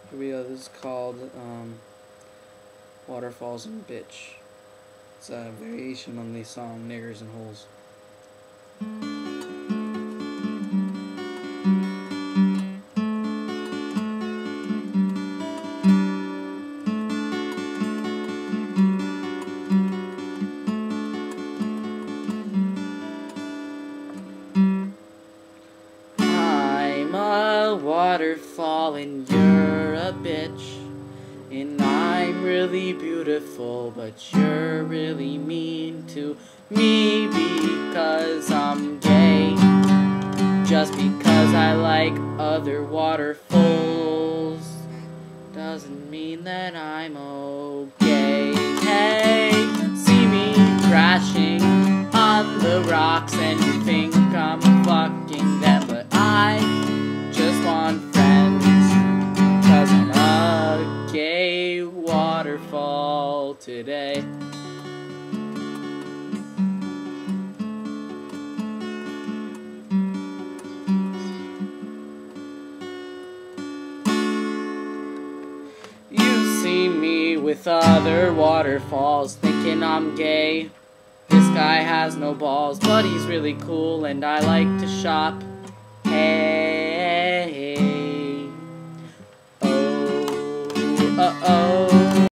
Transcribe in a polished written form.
Here we go. This is called Waterfalls and Bitch. It's a variation on the song Niggers and Holes. I'm a waterfall and you're a bitch, and I'm really beautiful, but you're really mean to me because I'm gay. Just because I like other waterfalls doesn't mean that I'm okay. Hey, see me crashing on the rocks and you think I'm fucking them, but I just want friends, 'cause I'm a gay waterfall today. You see me with other waterfalls thinking I'm gay. This guy has no balls, but he's really cool and I like to shop. Hey, oh, oh.